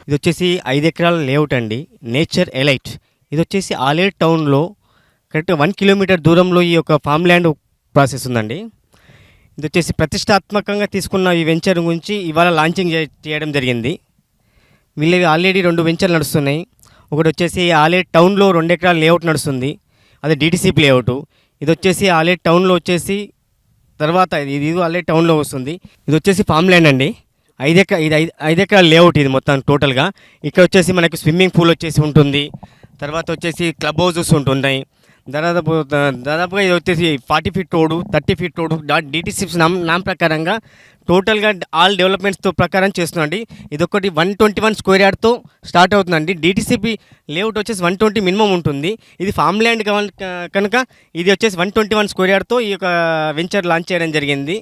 ఇది వచ్చేసి 5 ఎకరాల లేఅవుట్ అండి. Nature elite. ఇది వచ్చేసి ఆలేరు టౌన్‌లో కరెక్ట్‌గా 1 కిలోమీటర్ దూరంలో ఈ యొక్క ఫార్మ్ ల్యాండ్ ప్రాసెస్ ఉందండి. ఇది వచ్చేసి ప్రతిష్టాత్మకంగా తీసుకున్న ఈ వెంచర్ గురించి ఇవాళ లాంచింగ్ చేయడం జరిగింది. వీళ్ళవి ఆల్రెడీ 2 వెంచర్లు నడుస్తున్నాయి. ఒకటి వచ్చేసి ఆలేరు టౌన్‌లో 2 ఎకరాల లేఅవుట్ నడుస్తుంది. అది డీటీసీపీ లేఅవుట్. ఇది వచ్చేసి ఆలేరు టౌన్‌లో వచ్చేసి తర్వాత ఇది ఆల్రెడీ టౌన్‌లో వస్తుంది. ఇది వచ్చేసి ఫామ్ ల్యాండ్ అండి. 5 ఎకరాల లేఅవుట్ ఇది మొత్తం టోటల్‌గా. ఇక్కడ వచ్చేసి మనకి స్విమ్మింగ్ పూల్ వచ్చేసి ఉంటుంది. తర్వాత వచ్చేసి క్లబ్ హౌసెస్ ఉంటున్నాయి. దాదాపుగా ఇది వచ్చేసి 40 feet road, 30 feet road DTCP నామ్ ప్రకారంగా టోటల్గా ఆల్ డెవలప్మెంట్స్తో ప్రకారం చేస్తుందండి. ఇదొకటి 121 స్క్వేర్ యార్డ్తో స్టార్ట్ అవుతుందండి. డీటీసీపీ లేఅవుట్ వచ్చేసి 120 మినిమం ఉంటుంది. ఇది ఫామ్ ల్యాండ్ కనుక ఇది వచ్చేసి 121 స్క్వేర్ యార్డ్తో ఈ యొక్క వెంచర్ లాంచ్ చేయడం జరిగింది.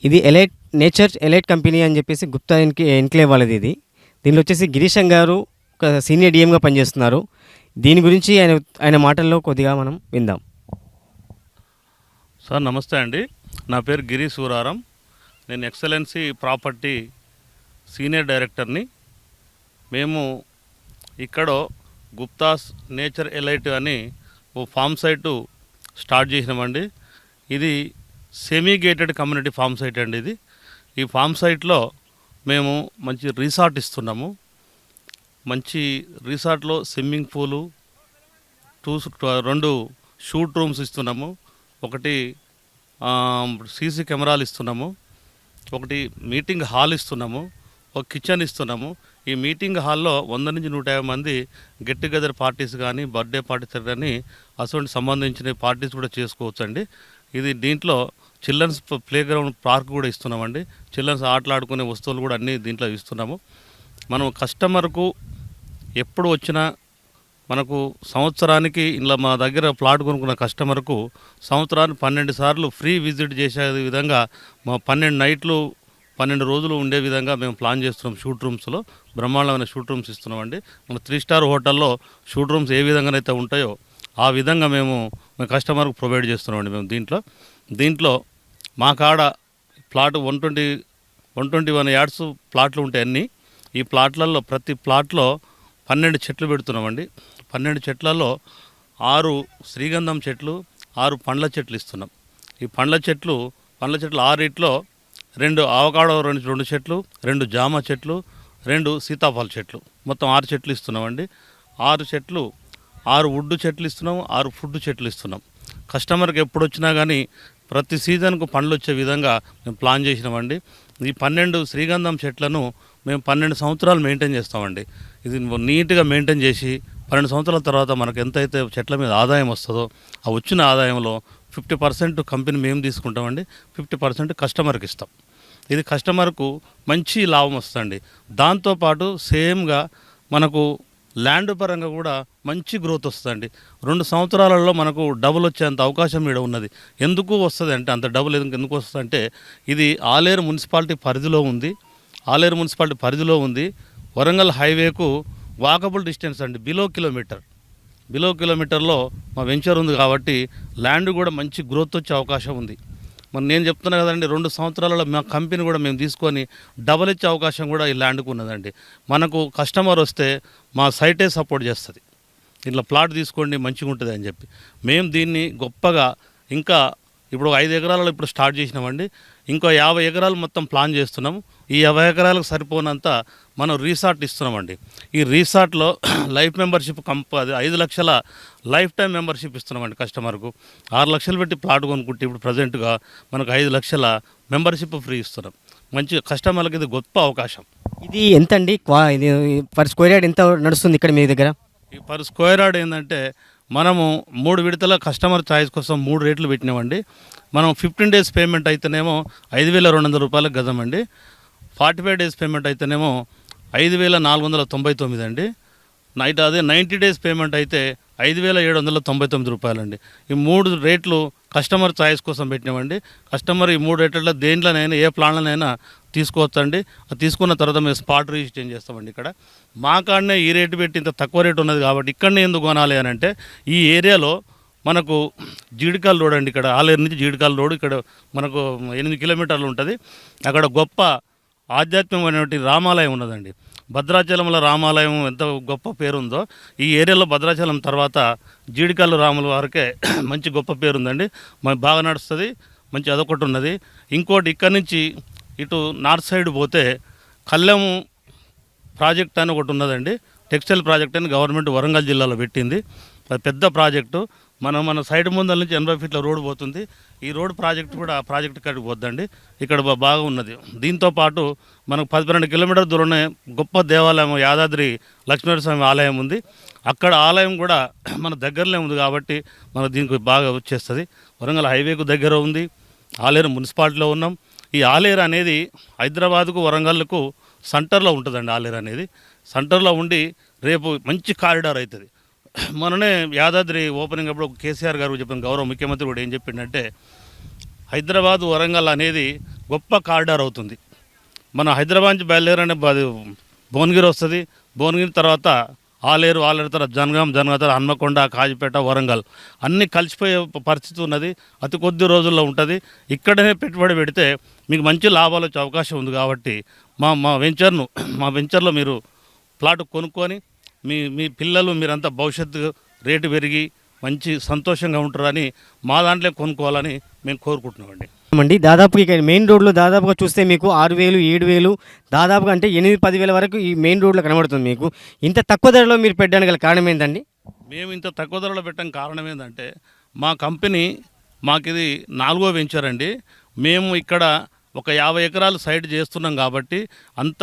ఇది నేచర్ ఎలైట్ కంపెనీ అని చెప్పేసి గుప్తా ఎన్క్లేవ్ వాళ్ళది ఇది. దీనిలో వచ్చేసి గిరీశం గారు ఒక సీనియర్ డిఎంగా పనిచేస్తున్నారు. దీని గురించి ఆయన మాటల్లో కొద్దిగా మనం విందాం. సార్ నమస్తే అండి. నా పేరు గిరి సూరారం. నేను ఎక్సలెన్సీ ప్రాపర్టీ సీనియర్ డైరెక్టర్ని. మేము ఇక్కడ గుప్తాస్ నేచర్ ఎలైట్ అని ఓ ఫామ్ సైటు స్టార్ట్ చేసినామండి. ఇది semi gated community farm site అండి. ఇది ఈ ఫామ్ సైట్లో మేము మంచి రిసార్ట్ ఇస్తున్నాము. మంచి రిసార్ట్లో స్విమ్మింగ్ పూలు, 2 షూట్ రూమ్స్ ఇస్తున్నాము. ఒకటి సీసీ కెమెరాలు ఇస్తున్నాము. ఒకటి మీటింగ్ హాల్ ఇస్తున్నాము. ఒక కిచెన్ ఇస్తున్నాము. ఈ మీటింగ్ హాల్లో 100 నుంచి 150 మంది గెట్ టుగెదర్ పార్టీస్ కానీ బర్త్డే పార్టీస్ కానీ అటువంటి సంబంధించిన పార్టీస్ కూడా చేసుకోవచ్చండి. ఇది దీంట్లో చిల్డ్రన్స్ ప్లే గ్రౌండ్ పార్క్ కూడా ఇస్తున్నామండి. చిల్డ్రన్స్ ఆటలాడుకునే వస్తువులు కూడా అన్నీ దీంట్లో ఇస్తున్నాము. మనం కస్టమర్కు ఎప్పుడు వచ్చినా మనకు సంవత్సరానికి ఇలా మా దగ్గర ప్లాట్ కొనుక్కున్న కస్టమర్కు సంవత్సరానికి 12 సార్లు ఫ్రీ విజిట్ చేసే విధంగా మా 12 నైట్లు 12 రోజులు ఉండే విధంగా మేము ప్లాన్ చేస్తున్నాం. షూట్ రూమ్స్లో బ్రహ్మాండమైన షూట్ రూమ్స్ ఇస్తున్నామండి. మన 3 స్టార్ హోటల్లో షూట్ రూమ్స్ ఏ విధంగానైతే ఉంటాయో ఆ విధంగా మేము కస్టమర్కు ప్రొవైడ్ చేస్తున్నామండి. మేము దీంట్లో మా కాడ ప్లాట్ 121 యార్డ్స్ ప్లాట్లు ఉంటాయి అన్నీ. ఈ ప్లాట్లలో ప్రతి ప్లాట్లో 12 చెట్లు పెడుతున్నామండి. 12 చెట్లలో 6 శ్రీగంధం చెట్లు, 6 పండ్ల చెట్లు ఇస్తున్నాం. ఈ పండ్ల చెట్లు 6 2 ఆవకాడో 2 చెట్లు, 2 జామ చెట్లు, 2 సీతాఫల చెట్లు, మొత్తం 6 చెట్లు ఇస్తున్నామండి. 6 చెట్లు 6 వుడ్ చెట్లు ఇస్తున్నాము, 6 ఫుడ్ చెట్లు ఇస్తున్నాం. కస్టమర్కి ఎప్పుడు వచ్చినా కానీ ప్రతి సీజన్కు పండ్లు వచ్చే విధంగా మేము ప్లాన్ చేసినామండి. ఈ 12 శ్రీగంధం చెట్లను మేము 12 సంవత్సరాలు మెయింటైన్ చేస్తామండి. ఇది నీట్గా మెయింటైన్ చేసి 12 సంవత్సరాల తర్వాత మనకు ఎంతైతే చెట్ల మీద ఆదాయం వస్తుందో ఆ వచ్చిన ఆదాయంలో 50% కంపెనీ మేము తీసుకుంటామండి, 50% కస్టమర్కి ఇస్తాం. ఇది కస్టమర్కు మంచి లాభం వస్తుందండి. దాంతోపాటు సేమ్గా మనకు ల్యాండ్ పరంగా కూడా మంచి గ్రోత్ వస్తుందండి. 2 సంవత్సరాలలో మనకు డబుల్ వచ్చేంత అవకాశం ఇక్కడ ఉన్నది. ఎందుకు వస్తుంది అంటే అంత డబుల్ ఎందుకు వస్తుంది అంటే ఇది ఆలేరు మున్సిపాలిటీ పరిధిలో ఉంది. వరంగల్ హైవేకు వాకబుల్ డిస్టెన్స్ అండి. బిలో కిలోమీటర్లో మా వెంచర్ ఉంది కాబట్టి ల్యాండ్ కూడా మంచి గ్రోత్ వచ్చే అవకాశం ఉంది. మరి నేను చెప్తున్నా కదండి, 2 సంవత్సరాలలో మా కంపెనీ కూడా మేము తీసుకొని డబల్ ఇచ్చే అవకాశం కూడా ఈ ల్యాండ్కు ఉన్నదండి. మనకు కస్టమర్ వస్తే మా సైటే సపోర్ట్ చేస్తుంది. ఇట్లా ప్లాట్ తీసుకోండి మంచిగా ఉంటుంది అని చెప్పి మేము దీన్ని గొప్పగా ఇంకా ఇప్పుడు 5 ఎకరాలలో ఇప్పుడు స్టార్ట్ చేసినామండి. ఇంకో 50 ఎకరాలు మొత్తం ప్లాన్ చేస్తున్నాం. ఈ 50 ఎకరాలకు సరిపోనంత మనం రీసార్ట్ ఇస్తున్నామండి. ఈ రీసార్ట్లో లైఫ్ మెంబర్షిప్ అది 5 లక్షల లైఫ్ టైం మెంబర్షిప్ ఇస్తున్నామండి కస్టమర్కు. 6 లక్షలు పెట్టి ప్లాట్ కొనుక్కుంటే ఇప్పుడు ప్రజెంట్గా మనకు 5 లక్షల మెంబర్షిప్ ఫ్రీ ఇస్తున్నాం. మంచి కస్టమర్లకు ఇది గొప్ప అవకాశం. ఇది ఎంత అండి ఇది పర్ స్క్వేర్ యార్డ్ ఎంత నడుస్తుంది ఇక్కడ మీ దగ్గర? ఈ పర్ స్క్వేర్ యార్డ్ ఏంటంటే మనము 3 విడతల కస్టమర్ ఛాయిస్ కోసం 3 రేట్లు పెట్టినామండి. మనం 15 డేస్ పేమెంట్ అయితేనేమో 5,200 రూపాయలకు గజం అండి. 45 డేస్ పేమెంట్ అయితేనేమో 5,499 అండి. అదే 90 డేస్ పేమెంట్ అయితే 5,799 రూపాయలండి. ఈ 3 రేట్లు కస్టమర్ ఛాయిస్ కోసం పెట్టినామండి. కస్టమర్ ఈ 3 రేట్లలో దేంట్లోనైనా ఏ ప్లాన్లోనైనా తీసుకోవచ్చండి. అది తీసుకున్న తర్వాత మేము స్పాట్ రిజిస్ట్రేషన్ చేస్తామండి. ఇక్కడ మా కాడనే ఈ రేటు పెట్టి ఇంత తక్కువ రేటు ఉన్నది కాబట్టి ఇక్కడనే ఎందుకు కొనాలి అని అంటే ఈ ఏరియాలో మనకు జీడికాల రోడ్ అండి. ఇక్కడ ఆలేరు నుంచి జీడికాల రోడ్ ఇక్కడ మనకు 8 కిలోమీటర్లు ఉంటుంది. అక్కడ గొప్ప ఆధ్యాత్మికమైనటువంటి రామాలయం ఉన్నదండి. భద్రాచలంలో రామాలయం ఎంత గొప్ప పేరు ఉందో ఈ ఏరియాలో భద్రాచలం తర్వాత జీడికాల రాముల వారికే మంచి గొప్ప పేరు ఉందండి. బాగా నడుస్తుంది, మంచి అదొకటి ఉన్నది. ఇంకోటి ఇక్కడ నుంచి ఇటు నార్త్ సైడ్ పోతే కళ్ళెము ప్రాజెక్ట్ అని ఒకటి ఉన్నదండి. టెక్స్టైల్ ప్రాజెక్ట్ అని గవర్నమెంట్ వరంగల్ జిల్లాలో పెట్టింది. అది పెద్ద ప్రాజెక్టు. మన సైడ్ ముందల నుంచి 80 ఫీట్ల రోడ్డు పోతుంది. ఈ రోడ్ ప్రాజెక్ట్ కూడా ఆ ప్రాజెక్ట్ కాడికి పోద్దండి. ఇక్కడ బాగా ఉన్నది. దీంతోపాటు మనకు 12 కిలోమీటర్ల దూరంలో గొప్ప దేవాలయం యాదాద్రి లక్ష్మీనరస్వామి ఆలయం ఉంది. అక్కడ ఆలయం కూడా మన దగ్గరలో ఉంది కాబట్టి మన దీనికి బాగా వచ్చేస్తుంది. వరంగల్ హైవేకు దగ్గర ఉంది. ఆలేరు మున్సిపాలిటీలో ఉన్నాం. ఈ ఆలేరు అనేది హైదరాబాద్కు వరంగల్కు సెంటర్లో ఉంటుందండి. ఆలేరు అనేది సెంటర్లో ఉండి రేపు మంచి కారిడార్ అవుతుంది. మొన్ననే యాదాద్రి ఓపెనింగ్ అప్పుడు కేసీఆర్ గారు చెప్పిన గౌరవ ముఖ్యమంత్రి కూడా ఏం చెప్పిండంటే హైదరాబాద్ వరంగల్ అనేది గొప్ప కారిడార్ అవుతుంది. మన హైదరాబాద్ నుంచి బయలుదేరనే భువనగిరి వస్తుంది. భువనగిరి తర్వాత ఆలేరు తర్వాత జనగాం తర్వాత హన్మకొండ, కాజిపేట, వరంగల్ అన్నీ కలిసిపోయే పరిస్థితి ఉన్నది. అతి కొద్ది రోజుల్లో ఉంటుంది. ఇక్కడనే పెట్టుబడి పెడితే మీకు మంచి లాభాలు వచ్చే అవకాశం ఉంది. కాబట్టి మా వెంచర్లో మీరు ప్లాట్ కొనుక్కొని మీ పిల్లలు మీరంతా భవిష్యత్తు రేటు పెరిగి మంచి సంతోషంగా ఉంటారని మా దాంట్లో కొనుక్కోవాలని మేము కోరుకుంటున్నామండి. అండి దాదాపు ఇక మెయిన్ రోడ్లో దాదాపుగా చూస్తే మీకు 6,000, 7,000 దాదాపుగా అంటే 8-10 వేల వరకు ఈ మెయిన్ రోడ్లో కనబడుతుంది. మీకు ఇంత తక్కువ ధరలో మీరు పెట్టడానికి గల కారణం ఏంటండి? మేము ఇంత తక్కువ ధరలో పెట్టడానికి కారణం ఏంటంటే మా కంపెనీ మాకిది 4వ వెంచర్ అండి. మేము ఇక్కడ ఒక 50 ఎకరాలు సైడ్ చేస్తున్నాం కాబట్టి అంత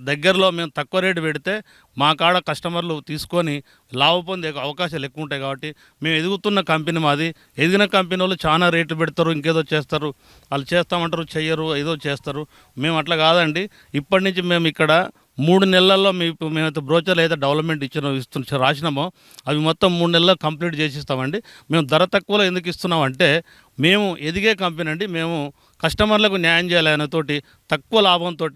దగ్గరలో మేము తక్కువ రేటు పెడితే మా కాడ కస్టమర్లు తీసుకొని లాభ పొందే అవకాశాలు ఎక్కువ ఉంటాయి. కాబట్టి మేము ఎదుగుతున్న కంపెనీ మాది. ఎదిగిన కంపెనీ వాళ్ళు చాలా రేట్లు పెడతారు, ఇంకేదో చేస్తారు, వాళ్ళు చేస్తామంటారు, చెయ్యరు, ఏదో చేస్తారు. మేము అట్లా కాదండి. ఇప్పటి నుంచి మేము ఇక్కడ 3 నెలల్లో మేమైతే బ్రోచర్లు అయితే డెవలప్మెంట్ రాసినామో అవి మొత్తం 3 నెలల్లో కంప్లీట్ చేసిస్తామండి. మేము ధర తక్కువలో ఎందుకు ఇస్తున్నామంటే మేము ఎదిగే కంపెనీ అండి. మేము కస్టమర్లకు న్యాయం చేయాలనేతోటి తక్కువ లాభంతో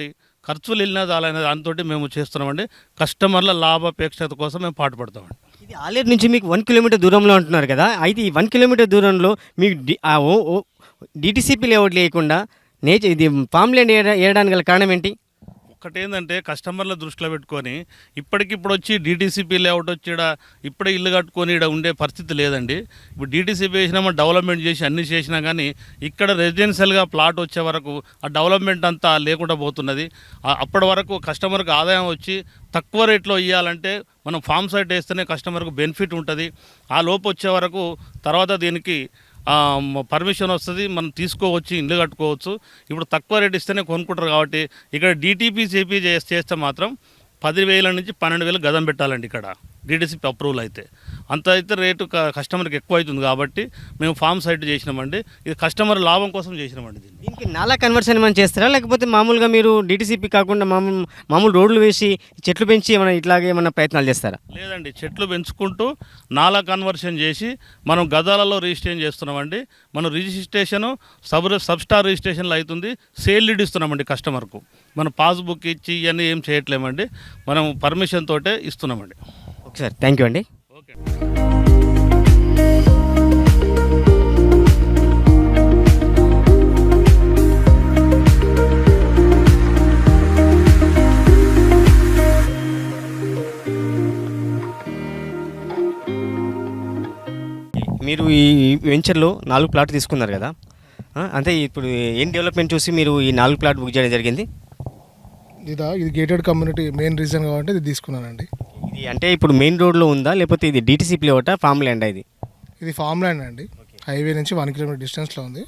ఖర్చులు వెళ్ళినా చాలనే దానితో మేము చేస్తున్నామండి. కస్టమర్ల లాభాపేక్షత కోసం మేము పాటుపడతామండి. ఇది ఆలేరు నుంచి మీకు 1 కిలోమీటర్ దూరంలో అంటున్నారు కదా. అయితే ఈ 1 కిలోమీటర్ దూరంలో మీకు డిటిసిపి లేఅవుట్ లేకుండా ఇది ఫామ్ ల్యాండ్ వేయడానికి గల కారణం ఏంటి? ఒకటి ఏంటంటే కస్టమర్ల దృష్టిలో పెట్టుకొని ఇప్పటికిప్పుడు వచ్చి డీటీసీపీ లేఅవుట్ వచ్చి ఇప్పుడే ఇల్లు కట్టుకొని ఇక్కడ ఉండే పరిస్థితి లేదండి. ఇప్పుడు డీటీసీపీ వేసినా డెవలప్మెంట్ చేసి అన్నీ చేసినా కానీ ఇక్కడ రెసిడెన్షియల్గా ప్లాట్ వచ్చే వరకు ఆ డెవలప్మెంట్ అంతా లేకుండా పోతున్నది. అప్పటి వరకు కస్టమర్కి ఆదాయం వచ్చి తక్కువ రేట్లో ఇవ్వాలంటే మనం ఫామ్ సైట్ వేస్తేనే కస్టమర్కు బెనిఫిట్ ఉంటుంది. ఆ లోపు వచ్చే వరకు తర్వాత దీనికి పర్మిషన్ వస్తుంది, మనం తీసుకోవచ్చు, ఇల్లు కట్టుకోవచ్చు. ఇప్పుడు తక్కువ రేట్ ఇస్తేనే కొనుక్కుంటారు కాబట్టి ఇక్కడ డీటీపీ చేపీ చేస్తే మాత్రం 10,000 నుంచి 12,000 గజం పెట్టాలండి. ఇక్కడ డీటీసీపీ అప్రూవల్ అయితే అంత అయితే రేటు కస్టమర్కి ఎక్కువ అవుతుంది కాబట్టి మేము ఫామ్ సైట్ చేసినామండి. ఇది కస్టమర్ లాభం కోసం చేసినామండి. దీనికి నాలా కన్వర్షన్ ఏమైనా చేస్తారా, లేకపోతే మామూలుగా మీరు డీటీసీపీ కాకుండా మామూలు రోడ్లు వేసి చెట్లు పెంచి ఏమైనా ఇట్లాగే ఏమైనా ప్రయత్నాలు చేస్తారా? లేదండి, చెట్లు పెంచుకుంటూ నాలా కన్వర్షన్ చేసి మనం గదాలలో రిజిస్ట్రేషన్ చేస్తున్నామండి. మనం రిజిస్ట్రేషను సబ్స్టార్ రిజిస్ట్రేషన్లో అవుతుంది. సేల్ లీడ్ ఇస్తున్నామండి కస్టమర్కు. మనం పాస్బుక్ ఇచ్చి ఇవన్నీ ఏం చేయట్లేమండి, మనం పర్మిషన్ తోటే ఇస్తున్నామండి. ఓకే సార్, థ్యాంక్ యూ అండి. ఓకే. మీరు ఈ వెంచర్లో 4 ప్లాట్లు తీసుకున్నారు కదా. అంటే ఇప్పుడు ఏం డెవలప్మెంట్ చూసి మీరు ఈ 4 ప్లాట్ బుక్ చేయడం జరిగింది? ఇది గేటెడ్ కమ్యూనిటీ మెయిన్ రీజన్ కాబట్టి ఇది తీసుకున్నానండి. ఇది అంటే ఇప్పుడు మెయిన్ రోడ్లో ఉందా, లేకపోతే ఇది DTCP లేఅవుటా, ఫామ్ ల్యాండ్ ఇది? ఇది ఫామ్ ల్యాండ్ అండి. హైవే నుంచి 1 కిలోమీటర్ డిస్టెన్స్లో ఉంది.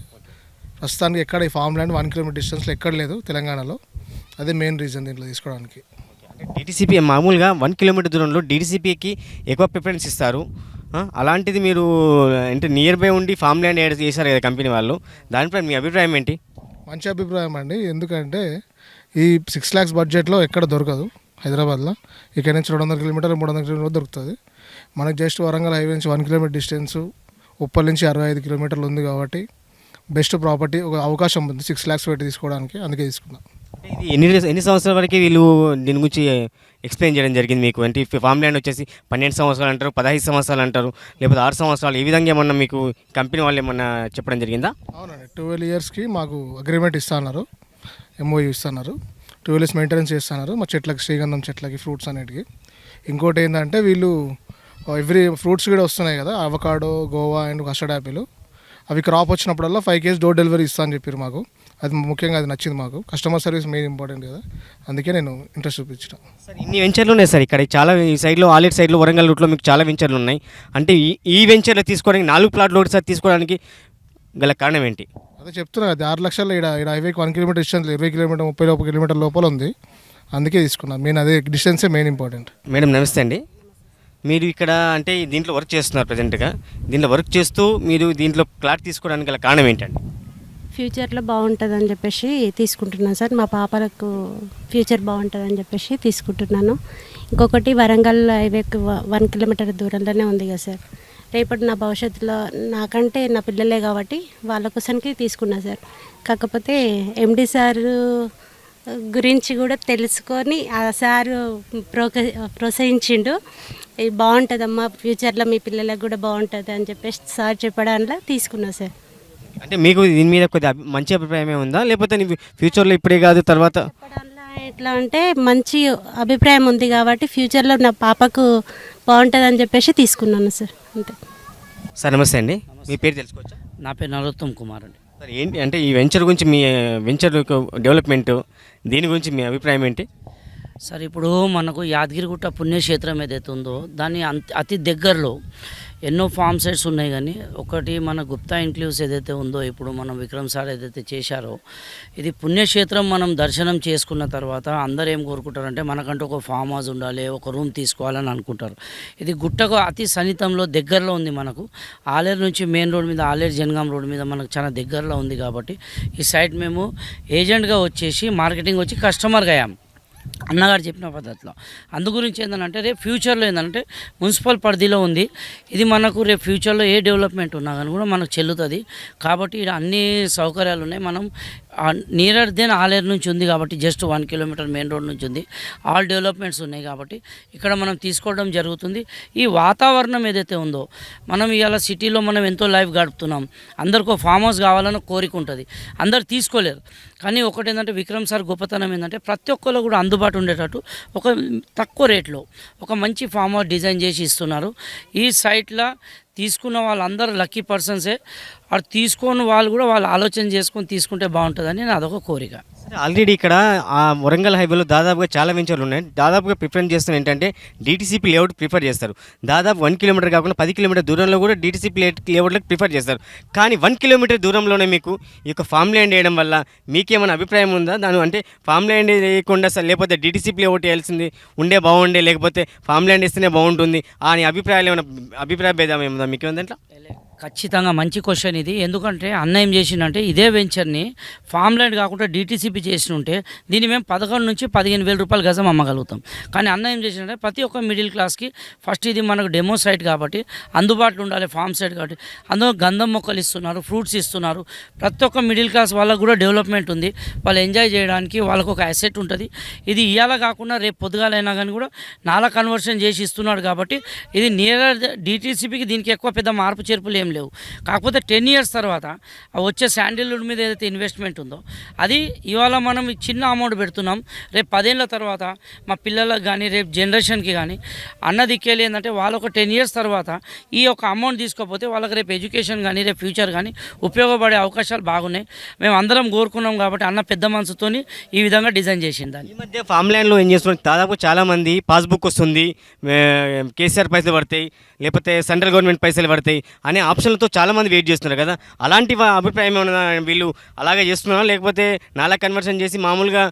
ప్రస్తుతానికి ఎక్కడ ఈ ఫామ్ ల్యాండ్ 1 కిలోమీటర్ డిస్టెన్స్లో ఎక్కడ లేదు తెలంగాణలో. అదే మెయిన్ రీజన్ దీంట్లో తీసుకోవడానికి. అంటే DTCP మామూలుగా 1 కిలోమీటర్ దూరంలో DTCPకి ఎక్కువ ప్రిఫరెన్స్ ఇస్తారు. అలాంటిది మీరు అంటే నియర్ బై ఉండి ఫామ్ ల్యాండ్ యాడ్ చేశారు కదా కంపెనీ వాళ్ళు, దానిపై మీ అభిప్రాయం ఏంటి? మంచి అభిప్రాయం అండి. ఎందుకంటే ఈ 6 lakhs బడ్జెట్లో ఎక్కడ దొరకదు హైదరాబాద్లో. ఇక్కడ నుంచి 200 కిలోమీటర్లు 300 కిలోమీటర్లు దొరుకుతుంది. మనకు జస్ట్ వరంగల్ హైవే నుంచి 1 కిలోమీటర్ డిస్టెన్స్, ఉప్పల్ నుంచి 65 కిలోమీటర్లు ఉంది కాబట్టి బెస్ట్ ప్రాపర్టీ, ఒక అవకాశం ఉంది 6 lakhs పెట్టి తీసుకోవడానికి. అందుకే తీసుకున్నాం. ఇది ఎన్ని సంవత్సరాల వరకు వీళ్ళు దీని గురించి ఎక్స్ప్లెయిన్ చేయడం జరిగింది మీకు? అంటే ఫామ్ ల్యాండ్ వచ్చేసి 12 సంవత్సరాలు అంటారు, 15 సంవత్సరాలు అంటారు, లేకపోతే 6 సంవత్సరాలు, ఈ విధంగా ఏమన్నా మీకు కంపెనీ వాళ్ళు ఏమన్నా చెప్పడం జరిగిందా? అవునండి, 12 yearsకి మాకు అగ్రిమెంట్ ఇస్తున్నారు, MOU ఇస్తున్నారు. 12 years మెయింటెనెన్స్ చేస్తున్నారు మా చెట్లకి, శ్రీగంధం చెట్లకి, ఫ్రూట్స్ అన్నిటికి. ఇంకోటి ఏంటంటే వీళ్ళు ఎవ్రీ ఫ్రూట్స్ కూడా వస్తున్నాయి కదా, avocado, Goa and custard Apple, అవి క్రాప్ వచ్చినప్పుడల్లా 5 kg డోర్ డెలివరీ ఇస్తా అని చెప్పారు మాకు. అది ముఖ్యంగా అది నచ్చింది మాకు. కస్టమర్ సర్వీస్ మెయిన్ ఇంపార్టెంట్ కదా, అందుకే నేను ఇంట్రెస్ట్ చూపించిన. సార్ ఇన్ని వెంచర్లు ఉన్నాయి సార్ ఇక్కడ, చాలా ఈ సైడ్లో ఆలేట్ సైడ్లో వరంగల్ రూట్లో మీకు చాలా వెంచర్లు ఉన్నాయి. అంటే ఈ వెంచర్లో తీసుకోవడానికి 4 ప్లాట్లు ఒకటి సార్ తీసుకోవడానికి గల కారణం ఏంటి? అదే చెప్తున్నా, అది 6 లక్షలు ఇక్కడ హైవేకి 1 కిలోమీటర్ డిస్టెన్స్, 20 కిలోమీటర్ 30 కిలోమీటర్ లోపల ఉంది. అందుకే తీసుకున్నాను. మెయిన్ అదే డిస్టెన్సే మెయిన్ ఇంపార్టెంట్. మేడం నమస్తే అండి. మీరు ఇక్కడ అంటే దీంట్లో వర్క్ చేస్తున్నారు ప్రజెంట్గా. దీంట్లో వర్క్ చేస్తూ మీరు దీంట్లో ప్లాట్ తీసుకోవడానికి గల కారణం ఏంటండి? ఫ్యూచర్లో బాగుంటుందని చెప్పేసి తీసుకుంటున్నాను సార్. మా పాపలకు ఫ్యూచర్ బాగుంటుందని చెప్పేసి తీసుకుంటున్నాను. ఇంకొకటి వరంగల్ హైవేకి 1 కిలోమీటర్ దూరంలోనే ఉంది కదా సార్. రేపటి నా భవిష్యత్తులో నాకంటే నా పిల్లలే కాబట్టి వాళ్ళ కోసానికి తీసుకున్నా సార్. కాకపోతే MD సార్ గురించి కూడా తెలుసుకొని ఆ సారు ప్రోత్సహించిండు. ఇది బాగుంటుందమ్మా, ఫ్యూచర్లో మీ పిల్లలకు కూడా బాగుంటుంది అని చెప్పేసి సార్ చెప్పడంలో తీసుకున్నా సార్. అంటే మీకు దీని మీద కొద్దిగా మంచి అభిప్రాయమే ఉందా, లేకపోతే నీకు ఫ్యూచర్లో ఇప్పుడే కాదు తర్వాత? చెప్పడంలో ఎట్లా అంటే మంచి అభిప్రాయం ఉంది కాబట్టి ఫ్యూచర్లో నా పాపకు బాగుంటుంది అని చెప్పేసి తీసుకున్నాను సార్, అంతే. సార్ నమస్తే అండి, మీ పేరు తెలుసుకోవచ్చా? నా పేరు నరోత్తమ్ కుమార్ అండి. సార్ ఏంటి అంటే ఈ వెంచర్ గురించి, మీ వెంచర్ డెవలప్మెంట్, దీని గురించి మీ అభిప్రాయం ఏంటి? సార్ ఇప్పుడు మనకు యాదగిరిగుట్ట పుణ్యక్షేత్రం ఏదైతే ఉందో దాని అతి దగ్గరలో ఎన్నో ఫామ్ సైట్స్ ఉన్నాయి. కానీ ఒకటి మన గుప్తా ఇంక్లూవ్స్ ఏదైతే ఉందో, ఇప్పుడు మనం విక్రమ్ సార్ ఏదైతే చేశారో, ఇది పుణ్యక్షేత్రం మనం దర్శనం చేసుకున్న తర్వాత అందరూ ఏం కోరుకుంటారంటే మనకంటూ ఒక ఫామ్ హౌస్ ఉండాలి, ఒక రూమ్ తీసుకోవాలని అనుకుంటారు. ఇది గుట్టకు అతి సన్నిహితంలో దగ్గరలో ఉంది. మనకు ఆలేరు నుంచి మెయిన్ రోడ్ మీద, ఆలేరు జనగాం రోడ్ మీద మనకు చాలా దగ్గరలో ఉంది కాబట్టి ఈ సైట్ మేము ఏజెంట్గా వచ్చేసి మార్కెటింగ్ వచ్చి కస్టమర్గా అయ్యాం అన్నగారు చెప్పిన పద్ధతిలో. అందు గురించి ఏంటంటే రేపు ఫ్యూచర్లో ఏంటంటే మున్సిపల్ పరిధిలో ఉంది ఇది. మనకు రేపు ఫ్యూచర్లో ఏ డెవలప్మెంట్ ఉన్నా కానీ కూడా మనకు చెల్లుతుంది కాబట్టి ఇక్కడ అన్ని సౌకర్యాలు ఉన్నాయి. మనం నియర్ దెన్ ఆలేరు నుంచి ఉంది కాబట్టి జస్ట్ 1 కిలోమీటర్ మెయిన్ రోడ్ నుంచి ఉంది. ఆల్ డెవలప్మెంట్స్ ఉన్నాయి కాబట్టి ఇక్కడ మనం తీసుకోవడం జరుగుతుంది. ఈ వాతావరణం ఏదైతే ఉందో, మనం ఇవాళ సిటీలో మనం ఎంతో లైఫ్ గడుపుతున్నాం, అందరికీ ఫామ్ హౌస్ కావాలని కోరిక ఉంటుంది, అందరు తీసుకోలేరు. కానీ ఒకటి ఏంటంటే విక్రమ్ సార్ గొప్పతనం ఏంటంటే ప్రతి ఒక్కరు కూడా అందుబాటు ఉండేటట్టు ఒక తక్కువ రేట్లో ఒక మంచి ఫామ్ హౌస్ డిజైన్ చేసి ఇస్తున్నారు. ఈ సైట్లో తీసుకున్న వాళ్ళందరూ లక్కీ పర్సన్సే. అది తీసుకొని వాళ్ళు కూడా వాళ్ళు ఆలోచన చేసుకొని తీసుకుంటే బాగుంటుందని నాదొక కోరిక. ఆల్రెడీ ఇక్కడ ఆ వరంగల్ హైవేలో దాదాపుగా చాలా వెంచర్లు ఉన్నాయి. దాదాపుగా ప్రిఫరెన్స్ చేస్తున్నారు ఏంటంటే DTCP లేఅవుట్ ప్రిఫర్ చేస్తారు. దాదాపు 1 కిలోమీటర్ కాకుండా 10 కిలోమీటర్ దూరంలో కూడా DTCP లేఅవుట్లకు ప్రిఫర్ చేస్తారు. కానీ 1 కిలోమీటర్ దూరంలోనే మీకు ఈ యొక్క ఫామ్ ల్యాండ్ వేయడం వల్ల మీకేమైనా అభిప్రాయం ఉందా? దాని అంటే ఫామ్ ల్యాండ్ వేయకుండా సార్, లేకపోతే DTCP లేఅవుట్ వేయాల్సింది ఉండే బాగుండే, లేకపోతే ఫామ్ ల్యాండ్ వేస్తేనే బాగుంటుంది అని అభిప్రాయాలు ఏమైనా అభిప్రాయ భేదం ఏముందా మీకు దాంట్లో? ఖచ్చితంగా మంచి క్వశ్చన్ ఇది. ఎందుకంటే అన్న ఏం చేసిండంటే ఇదే వెంచర్ని ఫామ్ ల్యాండ్ కాకుండా DTCP చేసి ఉంటే దీన్ని మేము 11 నుంచి 15 వేల రూపాయలు గజం అమ్మగలుగుతాం. కానీ అన్న ఏం చేసిందంటే ప్రతి ఒక్క మిడిల్ క్లాస్కి ఫస్ట్ ఇది మనకు డెమో సైట్ కాబట్టి అందుబాటులో ఉండాలి, ఫామ్ సైట్ కాబట్టి అందులో గంధం మొక్కలు ఇస్తున్నారు, ఫ్రూట్స్ ఇస్తున్నారు. ప్రతి ఒక్క మిడిల్ క్లాస్ వాళ్ళకు కూడా డెవలప్మెంట్ ఉంది, వాళ్ళు ఎంజాయ్ చేయడానికి వాళ్ళకు ఒక అసెట్ ఉంటుంది. ఇది ఇవాళ కాకుండా రేపు పొద్దుగాలైనా కానీ కూడా నాలా కన్వర్షన్ చేసి ఇస్తున్నాడు కాబట్టి ఇది నియర్ DTCPకి దీనికి ఎక్కువ పెద్ద మార్పు చేర్పులు ఏం ఏం లేవు. కాకపోతే 10 years తర్వాత ఆ వచ్చే శాండిల్వుడ్ మీద ఏదైతే ఇన్వెస్ట్మెంట్ ఉందో అది ఇవాళ మనం ఈ చిన్న అమౌంట్ పెడుతున్నాం, రేపు 10 ఏళ్ళ తర్వాత మా పిల్లలకు కానీ రేపు జనరేషన్కి కానీ అన్నదిక్కేది ఏంటంటే వాళ్ళు ఒక 10 years తర్వాత ఈ యొక్క అమౌంట్ తీసుకోకపోతే వాళ్ళకి రేపు ఎడ్యుకేషన్ కానీ రేపు ఫ్యూచర్ కానీ ఉపయోగపడే అవకాశాలు బాగున్నాయి. మేము అందరం కోరుకున్నాం కాబట్టి అన్న పెద్ద మనసుతోని ఈ విధంగా డిజైన్ చేసింది. ఈ మధ్య ఫామ్ ల్యాండ్లో ఏం చేస్తున్నారు, దాదాపు చాలామంది పాస్బుక్ వస్తుంది, కేసీఆర్ పైసలు పడతాయి, లేకపోతే సెంట్రల్ గవర్నమెంట్ పైసలు పడతాయి అనే ఆప్షన్లతో చాలామంది వెయిట్ చేస్తున్నారు కదా. అలాంటి అభిప్రాయం ఏమైనా వీళ్ళు అలాగే చేస్తున్నారా, లేకపోతే నాలా కన్వర్షన్ చేసి మామూలుగా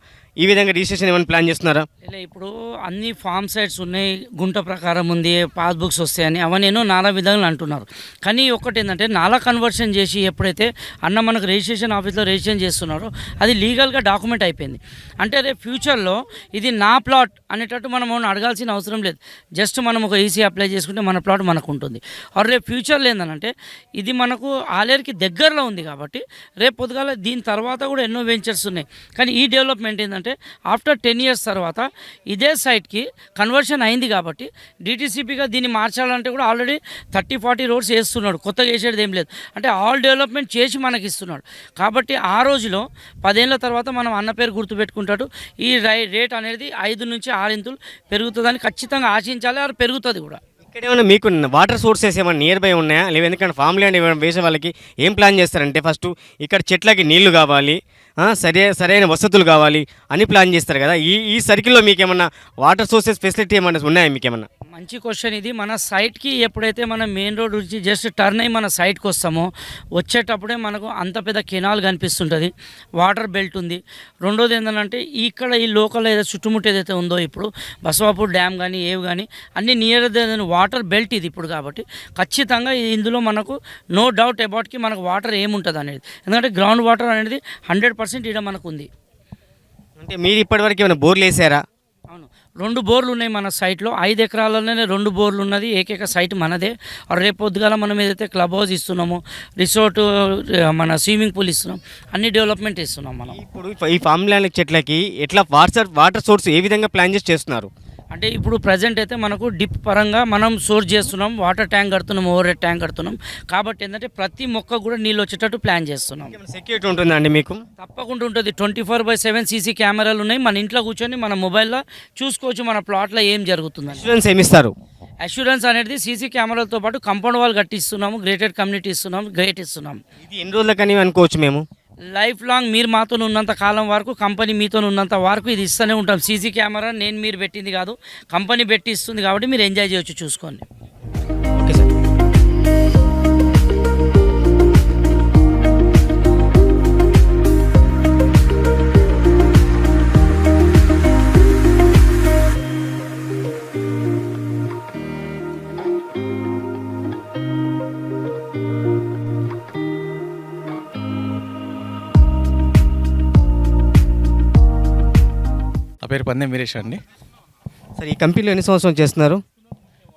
ఈ విధంగా రిజిస్ట్రేషన్ ఏమైనా ప్లాన్ చేస్తున్నారా? ఇలా ఇప్పుడు అన్ని ఫామ్ సైట్స్ ఉన్నాయి, గుంట ప్రకారం ఉంది, పాస్బుక్స్ వస్తాయని అవన్నీ నానా విధాలు అంటున్నారు. కానీ ఒకటి ఏంటంటే నాలా కన్వర్షన్ చేసి ఎప్పుడైతే అన్న మనకు రిజిస్ట్రేషన్ ఆఫీస్లో రిజిస్ట్రేషన్ చేస్తున్నారో అది లీగల్గా డాక్యుమెంట్ అయిపోయింది. అంటే రేపు ఫ్యూచర్లో ఇది నా ప్లాట్ అనేటట్టు మనం అడగాల్సిన అవసరం లేదు. జస్ట్ మనం ఒక ఈసీ అప్లై చేసుకుంటే మన ప్లాట్ మనకు ఉంటుంది. ఆర్ రేపు ఫ్యూచర్లో ఏంటంటే ఇది మనకు ఆలేరుకి దగ్గరలో ఉంది కాబట్టి రేపు పొద్దుగాల దీని తర్వాత కూడా ఎన్నో వెంచర్స్ ఉన్నాయి. కానీ ఈ డెవలప్మెంట్ ఏంటంటే ఆఫ్టర్ 10 years తర్వాత ఇదే సైట్కి కన్వర్షన్ అయింది కాబట్టి డిటీసీపీగా దీన్ని మార్చాలంటే కూడా ఆల్రెడీ 30-40 రోడ్స్ వేస్తున్నాడు, కొత్తగా వేసేది ఏం లేదు. అంటే ఆల్ డెవలప్మెంట్ చేసి మనకి ఇస్తున్నాడు. కాబట్టి ఆ రోజులో 10 ఏళ్ళ తర్వాత మనం అన్న పేరు గుర్తుపెట్టుకుంటాడు. ఈ రేట్ అనేది 5 నుంచి 6 ఇంతులు పెరుగుతుందని ఖచ్చితంగా ఆశించాలి, అది పెరుగుతుంది కూడా. ఇక్కడ ఏమైనా మీకు వాటర్ సోర్సెస్ ఏమైనా నియర్ బై ఉన్నాయా, లేవు? ఎందుకంటే ఫామ్ ల్యాండ్ ఏమైనా వేసే వాళ్ళకి ఏం ప్లాన్ చేస్తారంటే ఫస్ట్ ఇక్కడ చెట్లకి నీళ్లు కావాలి, సరైన వసతులు కావాలి అని ప్లాన్ చేస్తారు కదా. ఈ సర్కిల్లో మీకు ఏమన్నా వాటర్ సోర్సెస్ ఫెసిలిటీ ఏమైనా ఉన్నాయా మీకు ఏమన్నా? మంచి క్వశ్చన్ ఇది. మన సైట్కి ఎప్పుడైతే మనం మెయిన్ రోడ్ నుంచి జస్ట్ టర్న్ అయ్యి మన సైట్కి వస్తామో వచ్చేటప్పుడే మనకు అంత పెద్ద కెనాల్ కనిపిస్తుంటుంది, వాటర్ బెల్ట్ ఉంది. రెండోది ఏంటంటే ఇక్కడ ఈ లోకల్ ఏదైతే చుట్టుముట్టు ఏదైతే ఉందో ఇప్పుడు బసవాపూర్ డ్యామ్ కానీ ఏవి కానీ అన్ని నియర్ వాటర్ బెల్ట్ ఇది ఇప్పుడు. కాబట్టి ఖచ్చితంగా ఇందులో మనకు నో డౌట్ అబౌట్కి మనకు వాటర్ ఏముంటుంది అనేది, ఎందుకంటే గ్రౌండ్ వాటర్ అనేది 100% ఇక్కడ మనకు ఉంది. అంటే మీరు ఇప్పటివరకు ఏమైనా బోర్లు వేసారా? అవును, 2 బోర్లు ఉన్నాయి మన సైట్లో. 5 ఎకరాలలోనే 2 బోర్లు ఉన్నది, ఏకైక సైట్ మనదే. రేపు పొద్దుగాల మనం ఏదైతే క్లబ్ హౌస్ ఇస్తున్నామో, రిసార్ట్, మన స్విమ్మింగ్ పూల్ ఇస్తున్నాం, అన్ని డెవలప్మెంట్ ఇస్తున్నాం మనం. ఇప్పుడు ఈ ఫామ్ ల్యాండ్ చెట్లకి ఎట్లా వాటర్ సోర్స్ ఏ విధంగా ప్లాన్ చేసి చేస్తున్నారు? అంటే ఇప్పుడు ప్రజెంట్ అయితే మనకు డిప్ పరంగా మనం సోర్స్ చేస్తున్నాం, వాటర్ ట్యాంక్ కడుతున్నాం, ఓవర్ హెడ్ ట్యాంక్ కడుతున్నాం. కాబట్టి ఏంటంటే ప్రతి మొక్క కూడా నీళ్ళు వచ్చేటట్టు ప్లాన్ చేస్తున్నాం. సెక్యూరిటీ ఉంటుందా అండి మీకు? తప్పకుండా ఉంటుంది. 24/7 సీసీ కెమెరాలు ఉన్నాయి. మన ఇంట్లో కూర్చొని మన మొబైల్లో చూసుకోవచ్చు మన ప్లాట్లో ఏం జరుగుతుందని. ఇన్సూరెన్స్ ఏమిస్తారు? అష్యూరెన్స్ అనేది సీసీ కెమెరాలతో పాటు కాంపౌండ్ వాల్ కట్టిస్తున్నాము, గ్రేటెడ్ కమ్యూనిటీ ఇస్తున్నాము, గేట్ ఇస్తున్నాము. ఇది ఎన్ని రోజులకని అనుకోవచ్చు మేము? లైఫ్ లాంగ్ మీరు మాతో ఉన్నంత కాలం వరకు, కంపెనీ మీతో ఉన్నంత వరకు ఇది ఇస్తూనే ఉంటాం. సీసీ కెమెరా మీరు పెట్టింది కాదు, కంపెనీ పెట్టి ఇస్తుంది కాబట్టి మీరు ఎంజాయ్ చేయొచ్చు, చూసుకోండి. Okay sir. నా పేరు పందెం వీరేష్ అండి. సార్ ఈ కంపెనీలో ఎన్ని సంవత్సరాలు చేస్తున్నారు?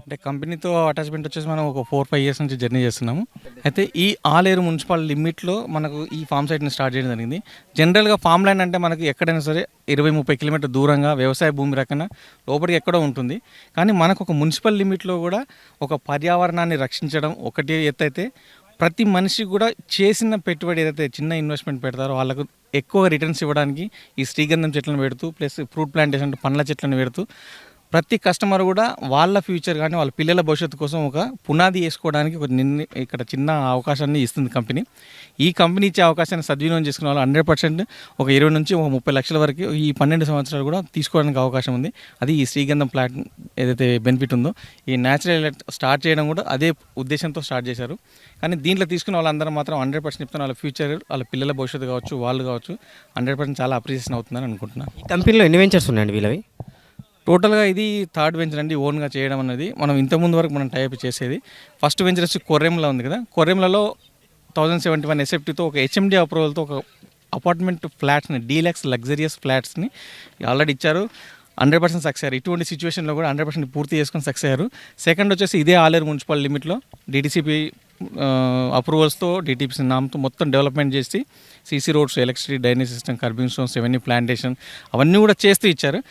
అంటే కంపెనీతో అటాచ్మెంట్ వచ్చేసి మనం ఒక 4-5 years నుంచి జర్నీ చేస్తున్నాము. అయితే ఈ ఆలేరు మున్సిపల్ లిమిట్లో మనకు ఈ ఫామ్ సైట్ని స్టార్ట్ చేయడం జరిగింది. జనరల్గా ఫామ్ ల్యాండ్ అంటే మనకి ఎక్కడైనా సరే 20-30 కిలోమీటర్ దూరంగా వ్యవసాయ భూమి రకన లోపలికి ఎక్కడో ఉంటుంది. కానీ మనకు ఒక మున్సిపల్ లిమిట్లో కూడా ఒక పర్యావరణాన్ని రక్షించడం ఒకటి ఎత్తైతే, ప్రతి మనిషి కూడా చేసిన పెట్టుబడి ఏదైతే చిన్న ఇన్వెస్ట్మెంట్ పెడతారో వాళ్ళకు ఎక్కువ రిటర్న్స్ ఇవ్వడానికి ఈ శ్రీగంధం చెట్లను పెడుతూ, ప్లస్ ఫ్రూట్ ప్లాంటేషన్ పండ్ల చెట్లను పెడుతూ ప్రతి కస్టమర్ కూడా వాళ్ళ ఫ్యూచర్ కానీ వాళ్ళ పిల్లల భవిష్యత్తు కోసం ఒక పునాది వేసుకోవడానికి ఒక ఇక్కడ చిన్న అవకాశాన్ని ఇస్తుంది కంపెనీ. ఈ కంపెనీ ఇచ్చే అవకాశాన్ని సద్వినియోగం చేసుకునే వాళ్ళు 100% ఒక 20 నుంచి ఒక 30 లక్షల వరకు ఈ 12 సంవత్సరాలు కూడా తీసుకోవడానికి అవకాశం ఉంది. అది ఈ శ్రీగంధం ప్లాట్ ఏదైతే బెనిఫిట్ ఉందో, ఈ న్యాచురల్ స్టార్ట్ చేయడం కూడా అదే ఉద్దేశంతో స్టార్ట్ చేశారు. కానీ దీంట్లో తీసుకున్న వాళ్ళందరూ మాత్రం 100% చెప్తాను, వాళ్ళ ఫ్యూచర్, వాళ్ళ పిల్లల భవిష్యత్తు కావచ్చు, వాళ్ళు కావచ్చు 100% చాలా అప్రిసియేషన్ అవుతుందని అనుకుంటున్నాను. ఈ కంపెనీలో ఎన్ని వెంచర్స్ ఉన్నాయండి వీళ్ళవి? టోటల్గా ఇది 3rd వెంచర్ అండి. ఓన్గా చేయడం అనేది మనం ఇంతకుముందు వరకు మనం టైప్ చేసేది. ఫస్ట్ వెంచర్ వచ్చి కొర్రెంలో ఉంది కదా, కొర్రెంలలో 1071 SFTతో ఒక HMD అప్రూవల్తో ఒక అపార్ట్మెంట్ ఫ్లాట్స్ని, డీలక్స్ లగ్జరియస్ ఫ్లాట్స్ని ఆల్రెడీ ఇచ్చారు. 100% సక్సెస్ అయ్యారు. ఇటువంటి సిచ్యువేషన్లో కూడా 100% పూర్తి చేసుకొని సక్సెస్ అయ్యారు. సెకండ్ వచ్చేసి ఇదే ఆలేరు మున్సిపల్ లిమిట్లో DTCP అప్రూవల్స్తో, DTPC నామ్తో మొత్తం డెవలప్మెంట్ చేసి CC roads, electricity, drainage system, kerbing stones, ఇవన్నీ ప్లాంటేషన్ అవన్నీ కూడా చేస్తూ ఇచ్చారు.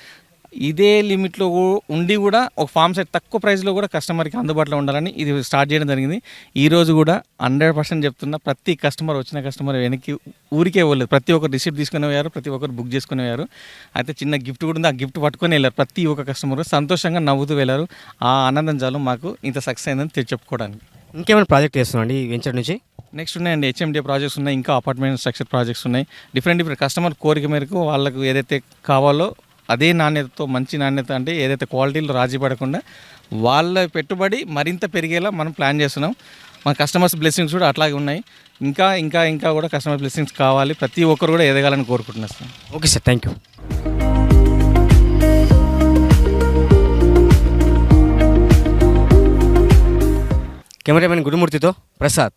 ఇదే లిమిట్లో ఉండి కూడా ఒక ఫామ్ సైట్ తక్కువ ప్రైస్లో కూడా కస్టమర్కి అందుబాటులో ఉండాలని ఇది స్టార్ట్ చేయడం జరిగింది. ఈరోజు కూడా 100% చెప్తున్నా, ప్రతి కస్టమర్ వచ్చిన కస్టమర్ వెనక్కి ఊరికే వెళ్ళలేదు. ప్రతి ఒక్కరు రిసిప్ట్ తీసుకుని పోయారు, ప్రతి ఒక్కరు బుక్ చేసుకుని పోయారు. అయితే చిన్న గిఫ్ట్ కూడా ఉంది, ఆ గిఫ్ట్ పట్టుకొని వెళ్ళారు. ప్రతి ఒక్క కస్టమర్ సంతోషంగా నవ్వుతూ వెళ్ళారు. ఆ ఆనందం చాలు మాకు ఇంత సక్సెస్ అయిందని చెప్పుకోవడానికి. ఇంకేమైనా ప్రాజెక్ట్ చేస్తున్నాం ఈ వెంచర్ నుంచి? నెక్స్ట్ ఉన్నాయండి హెచ్ఎండిఏ ప్రాజెక్ట్స్ ఉన్నాయి, ఇంకా అపార్ట్మెంట్ స్ట్రక్చర్ ప్రాజెక్ట్స్ ఉన్నాయి. డిఫరెంట్ కస్టమర్ కోరిక మేరకు వాళ్ళకు ఏదైతే కావాలో అదే నాణ్యతతో, మంచి నాణ్యత అంటే ఏదైతే క్వాలిటీలో రాజీ పడకుండా వాళ్ళ పెట్టుబడి మరింత పెరిగేలా మనం ప్లాన్ చేస్తున్నాం. మన కస్టమర్స్ బ్లెస్సింగ్స్ కూడా అట్లాగే ఉన్నాయి. ఇంకా ఇంకా ఇంకా కూడా కస్టమర్ బ్లెస్సింగ్స్ కావాలి, ప్రతి ఒక్కరు కూడా ఎదగాలని కోరుకుంటున్నాం sir. Okay sir, thank you. Cameraman గురుమూర్తితో ప్రసాద్.